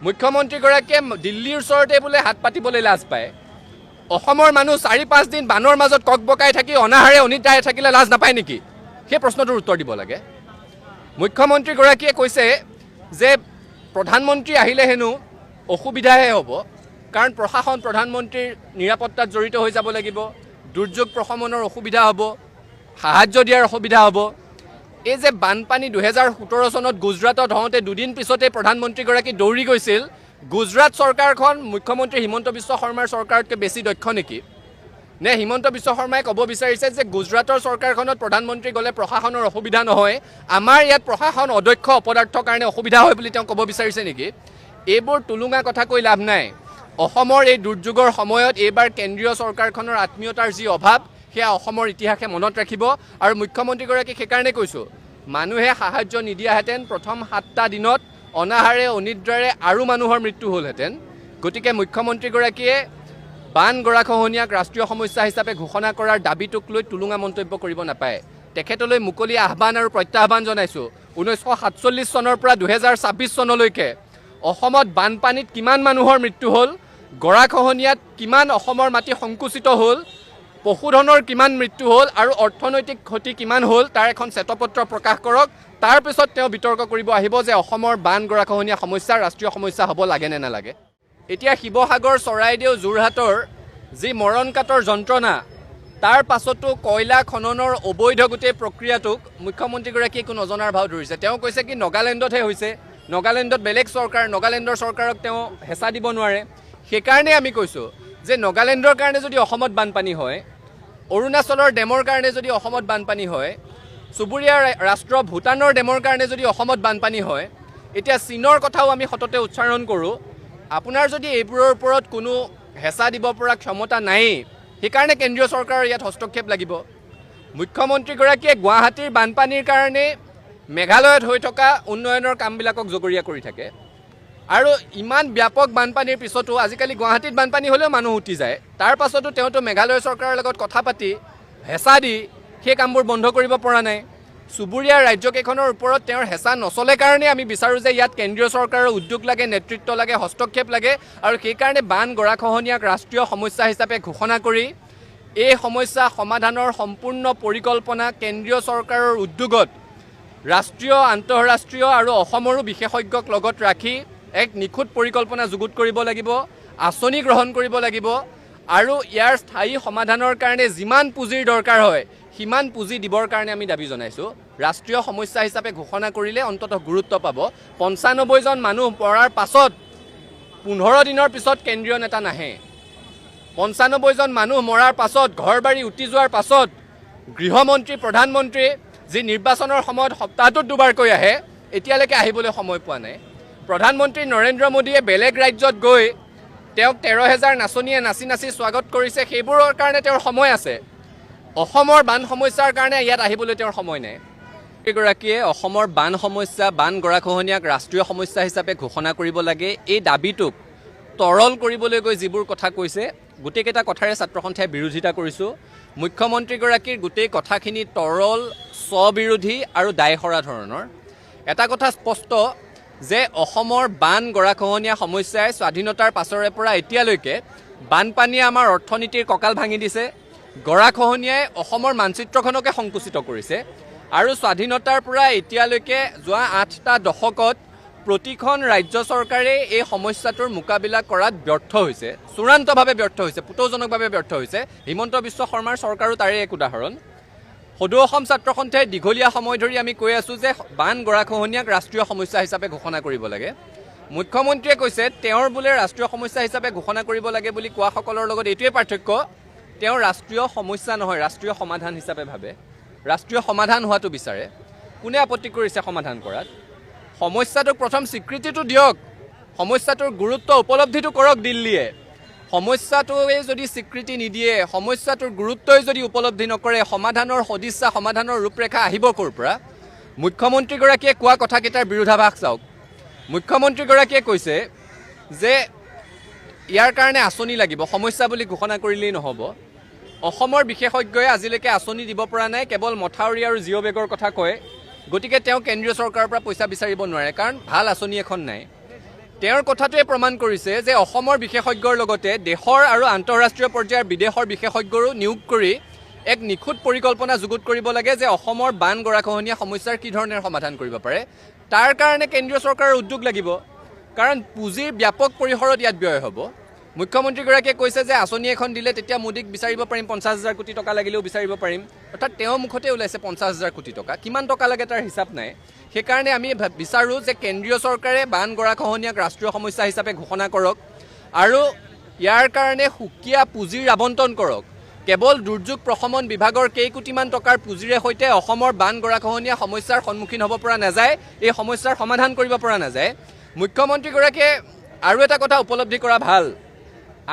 মুখ্যমন্ত্ৰীগৰাকীয়ে দিল্লীৰ ওচৰতে বোলে হাত পাতিবলৈ লাজ পায়। অসমৰ মানুহ ৪-৫ দিন বানৰ মাজত ককবকাই থাকি অনাহাৰে অনিদ্ৰাৰে থাকিলে লাজ নাপায় নেকি? সেই প্ৰশ্নটোৰ উত্তৰ দিব লাগে। মুখ্যমন্ত্ৰীগৰাকীয়ে কৈছে যে প্ৰধানমন্ত্ৰী আহিলে হেনো অসুবিধাহে হ'ব, কাৰণ প্ৰশাসন প্ৰধানমন্ত্ৰীৰ নিৰাপত্তাত জড়িত হৈ যাব লাগিব, দুৰ্যোগ প্ৰশমনৰ অসুবিধা হ'ব, সাহায্য দিয়াৰ অসুবিধা হ'ব। এই যে বানপানী ২০১৭ চনত গুজৰাটত হওঁতে দুদিন পিছতে প্ৰধানমন্ত্ৰীগৰাকী দৌৰি গৈছিল, গুজৰাট চৰকাৰখন মুখ্যমন্ত্ৰী হিমন্ত বিশ্ব শৰ্মাৰ চৰকাৰতকৈ বেছি দক্ষ নেকি? নে হিমন্ত বিশ্ব শৰ্মাই ক'ব বিচাৰিছে যে গুজৰাটৰ চৰকাৰখনত প্ৰধানমন্ত্ৰী গ'লে প্ৰশাসনৰ অসুবিধা নহয়, আমাৰ ইয়াত প্ৰশাসন অদক্ষ অপদাৰ্থৰ কাৰণে অসুবিধা হয় বুলি তেওঁ ক'ব বিচাৰিছে নেকি? এইবোৰ টুলুঙা কথা কৈ লাভ নাই। অসমৰ এই দুৰ্যোগৰ সময়ত এইবাৰ কেন্দ্ৰীয় চৰকাৰখনৰ আত্মীয়তাৰ যি অভাৱ, সেয়া অসমৰ ইতিহাসে মনত ৰাখিব। আৰু মুখ্যমন্ত্ৰীগৰাকীক সেইকাৰণে কৈছোঁ, মানুহে সাহায্য নিদিয়াহেঁতেন প্ৰথম 7টা দিনত অনাহাৰে অনিদ্ৰাৰে আৰু মানুহৰ মৃত্যু হ'লহেঁতেন। গতিকে মুখ্যমন্ত্ৰীগৰাকীয়ে বান গৰাখহনীয়াক ৰাষ্ট্ৰীয় সমস্যা হিচাপে ঘোষণা কৰাৰ দাবীটোক লৈ টুলুঙা মন্তব্য কৰিব নাপায়। তেখেতলৈ মুকলি আহ্বান আৰু প্ৰত্যাহ্বান জনাইছোঁ। 1947 চনৰ পৰা 2026 চনলৈকে অসমত বানপানীত কিমান মানুহৰ মৃত্যু হ'ল, গৰাখহনীয়াত কিমান অসমৰ মাটি সংকুচিত হ'ল, পশুধনৰ কিমান মৃত্যু হ'ল আৰু অৰ্থনৈতিক ক্ষতি কিমান হ'ল, তাৰ এখন শ্বেতপত্ৰ প্ৰকাশ কৰক। তাৰ পিছত তেওঁ বিতৰ্ক কৰিব আহিব যে অসমৰ বান গৰাখহনীয়া সমস্যা ৰাষ্ট্ৰীয় সমস্যা হ'ব লাগে নে নালাগে। এতিয়া শিৱসাগৰ, চৰাইদেউ, যোৰহাটৰ যি মৰণকাটৰ যন্ত্ৰণা, তাৰ পাছতো কয়লা খননৰ অবৈধ গোটেই প্ৰক্ৰিয়াটোক মুখ্যমন্ত্ৰীগৰাকীয়ে একো নজনাৰ ভাও ধৰিছে। তেওঁ কৈছে কি নগালেণ্ডতহে হৈছে, নগালেণ্ডত বেলেগ চৰকাৰ, নগালেণ্ডৰ চৰকাৰক তেওঁ হেঁচা দিব নোৱাৰে। সেইকাৰণে আমি কৈছোঁ যে নগালেণ্ডৰ কাৰণে যদি অসমত বানপানী হয়, অৰুণাচলৰ ডেমৰ কাৰণে যদি অসমত বানপানী হয়, চুবুৰীয়া ৰাষ্ট্ৰ ভূটানৰ ডেমৰ কাৰণে যদি অসমত বানপানী হয়, এতিয়া চীনৰ কথাও আমি সততে উচ্চাৰণ কৰোঁ। আপোনাৰ যদি এইবোৰৰ ওপৰত কোনো হেঁচা দিব পৰা ক্ষমতা নায়েই, সেইকাৰণে কেন্দ্ৰীয় চৰকাৰৰ ইয়াত হস্তক্ষেপ লাগিব। মুখ্যমন্ত্ৰীগৰাকীয়ে গুৱাহাটীৰ বানপানীৰ কাৰণে মেঘালয়ত হৈ থকা উন্নয়নৰ কামবিলাকক জগৰীয়া কৰি থাকে। আৰু ইমান ব্যাপক বানপানীৰ পিছতো আজিকালি গুৱাহাটীত বানপানী হ'লেও মানুহ উঠি যায়। তাৰ পাছতো তেওঁতো মেঘালয় চৰকাৰৰ লগত কথা পাতি হেঁচা দি সেই কামবোৰ বন্ধ কৰিব পৰা নাই। চুবুৰীয়া ৰাজ্যকেইখনৰ ওপৰত তেওঁৰ হেঁচা নচলে কাৰণে আমি বিচাৰোঁ যে ইয়াত কেন্দ্ৰীয় চৰকাৰৰ উদ্যোগ লাগে, নেতৃত্ব লাগে, হস্তক্ষেপ লাগে। আৰু সেইকাৰণে বান গৰাখহনীয়াক ৰাষ্ট্ৰীয় সমস্যা হিচাপে ঘোষণা কৰি এই সমস্যা সমাধানৰ সম্পূৰ্ণ পৰিকল্পনা কেন্দ্ৰীয় চৰকাৰৰ উদ্যোগত ৰাষ্ট্ৰীয়, আন্তঃৰাষ্ট্ৰীয় আৰু অসমৰো বিশেষজ্ঞক লগত ৰাখি এক নিখুঁত পৰিকল্পনা যুগুত কৰিব লাগিব, আঁচনি গ্ৰহণ কৰিব লাগিব। আৰু ইয়াৰ স্থায়ী সমাধানৰ কাৰণে যিমান পুঁজিৰ দৰকাৰ হয় সিমান পুঁজি দিবৰ কাৰণে আমি দাবী জনাইছোঁ। ৰাষ্ট্ৰীয় সমস্যা হিচাপে ঘোষণা কৰিলে অন্ততঃ গুৰুত্ব পাব। 95 জন মানুহ মৰাৰ পাছত 15 দিনৰ পিছত কেন্দ্ৰীয় নেতা নাহে। 95 জন মানুহ মৰাৰ পাছত, ঘৰ বাৰী উটি যোৱাৰ পাছত গৃহমন্ত্ৰী, প্ৰধানমন্ত্ৰী যি নিৰ্বাচনৰ সময়ত সপ্তাহটোত দুবাৰকৈ আহে, এতিয়ালৈকে আহিবলৈ সময় পোৱা নাই। প্ৰধানমন্ত্ৰী নৰেন্দ্ৰ মোদীয়ে বেলেগ ৰাজ্যত গৈ তেওঁক 13,000 নাচনীয়ে নাচি নাচি স্বাগত কৰিছে, সেইবোৰৰ কাৰণে তেওঁৰ সময় আছে। অসমৰ বান সমস্যাৰ কাৰণে ইয়াত আহিবলৈ তেওঁৰ সময় নাই। এগৰাকীয়ে অসমৰ বান সমস্যা, বান গৰাখহনীয়াক ৰাষ্ট্ৰীয় সমস্যা হিচাপে ঘোষণা কৰিব লাগে, এই দাবীটোক তৰল কৰিবলৈ গৈ যিবোৰ কথা কৈছে, গোটেইকেইটা কথাৰে ছাত্ৰ সন্থাই বিৰোধিতা কৰিছোঁ। মুখ্যমন্ত্ৰীগৰাকীৰ গোটেই কথাখিনি তৰল, স্ববিৰোধী আৰু দায়সৰা ধৰণৰ। এটা কথা স্পষ্ট যে অসমৰ বান গৰাখহনীয়া সমস্যাই স্বাধীনতাৰ পাছৰে পৰা এতিয়ালৈকে বানপানীয়ে আমাৰ অৰ্থনীতিৰ কঁকাল ভাঙি দিছে, গৰাখহনীয়াই অসমৰ মানচিত্ৰখনকে সংকুচিত কৰিছে। আৰু স্বাধীনতাৰ পৰা এতিয়ালৈকে যোৱা 8টা দশকত প্ৰতিখন ৰাজ্য চৰকাৰে এই সমস্যাটোৰ মোকাবিলা কৰাত ব্যৰ্থ হৈছে, চূড়ান্তভাৱে ব্যৰ্থ হৈছে, পুতৌজনকভাৱে ব্যৰ্থ হৈছে। হিমন্ত বিশ্ব শৰ্মাৰ চৰকাৰো তাৰে এক উদাহৰণ। সদৌ অসম ছাত্ৰ সন্থাই দীঘলীয়া সময় ধৰি আমি কৈ আছোঁ যে বান গৰাখহনীয়াক ৰাষ্ট্ৰীয় সমস্যা হিচাপে ঘোষণা কৰিব লাগে। মুখ্যমন্ত্ৰীয়ে কৈছে তেওঁৰ বোলে ৰাষ্ট্ৰীয় সমস্যা হিচাপে ঘোষণা কৰিব লাগে বুলি কোৱাসকলৰ লগত এইটোৱে পাৰ্থক্য, তেওঁ ৰাষ্ট্ৰীয় সমস্যা নহয়, ৰাষ্ট্ৰীয় সমাধান হিচাপে ভাবে, ৰাষ্ট্ৰীয় সমাধান হোৱাটো বিচাৰে। কোনে আপত্তি কৰিছে সমাধান কৰাত? সমস্যাটোক প্ৰথম স্বীকৃতিটো দিয়ক, সমস্যাটোৰ গুৰুত্ব উপলব্ধিটো কৰক দিল্লীয়ে। সমস্যাটোৱে যদি স্বীকৃতি নিদিয়ে, সমস্যাটোৰ গুৰুত্বই যদি উপলব্ধি নকৰে, সমাধানৰ সদিচ্ছা, সমাধানৰ ৰূপৰেখা আহিব ক'ৰ পৰা? মুখ্যমন্ত্ৰীগৰাকীয়ে কোৱা কথাকেইটাৰ বিৰোধাভাস চাওক। মুখ্যমন্ত্ৰীগৰাকীয়ে কৈছে যে ইয়াৰ কাৰণে আঁচনি লাগিব, সমস্যা বুলি ঘোষণা কৰিলেই নহ'ব। অসমৰ বিশেষজ্ঞই আজিলৈকে আঁচনি দিব পৰা নাই, কেৱল মথাউৰি আৰু জিঅ' বেগৰ কথা কয়। গতিকে তেওঁ কেন্দ্ৰীয় চৰকাৰৰ পৰা পইচা বিচাৰিব নোৱাৰে, কাৰণ ভাল আঁচনি এখন নাই। তেওঁৰ কথাটোৱে প্ৰমাণ কৰিছে যে অসমৰ বিশেষজ্ঞৰ লগতে দেশৰ আৰু আন্তঃৰাষ্ট্ৰীয় পৰ্যায়ৰ বিদেশৰ বিশেষজ্ঞৰো নিয়োগ কৰি এক নিখুঁত পৰিকল্পনা যুগুত কৰিব লাগে যে অসমৰ বান গৰাখহনীয়া সমস্যাৰ কি ধৰণে সমাধান কৰিব পাৰে। তাৰ কাৰণে কেন্দ্ৰীয় চৰকাৰৰ উদ্যোগ লাগিব, কাৰণ পুঁজিৰ ব্যাপক পৰিসৰত ইয়াত ব্যয় হ'ব। মুখ্যমন্ত্ৰীগৰাকীয়ে কৈছে যে আঁচনি এখন দিলে তেতিয়া মোদীক বিচাৰিব পাৰিম 50,000 কোটি টকা লাগিলেও বিচাৰিব পাৰিম, অৰ্থাৎ তেওঁৰ মুখতে ওলাইছে 50,000 কোটি টকা। কিমান টকা লাগে তাৰ হিচাপ নাই। সেইকাৰণে আমি বিচাৰোঁ যে কেন্দ্ৰীয় চৰকাৰে বান গৰাখহনীয়াক ৰাষ্ট্ৰীয় সমস্যা হিচাপে ঘোষণা কৰক আৰু ইয়াৰ কাৰণে সুকীয়া পুঁজিৰ আবণ্টন কৰক। কেৱল দুৰ্যোগ প্ৰশমন বিভাগৰ কেইকোটিমান টকাৰ পুঁজিৰে সৈতে অসমৰ বান গৰাখহনীয়া সমস্যাৰ সন্মুখীন হ'ব পৰা নাযায়, এই সমস্যাৰ সমাধান কৰিব পৰা নাযায়। মুখ্যমন্ত্ৰীগৰাকীয়ে আৰু এটা কথা উপলব্ধি কৰা ভাল,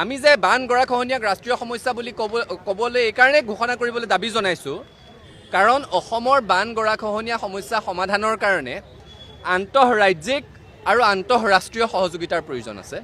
আমি যে বান গৰাখহনীয়াক ৰাষ্ট্ৰীয় সমস্যা বুলি ক'বলৈ এইকাৰণে ঘোষণা কৰিবলৈ দাবী জনাইছোঁ, কাৰণ অসমৰ বান গৰাখহনীয়া সমস্যা সমাধানৰ কাৰণে আন্তঃৰাজ্যিক আৰু আন্তঃৰাষ্ট্ৰীয় সহযোগিতাৰ প্ৰয়োজন আছে।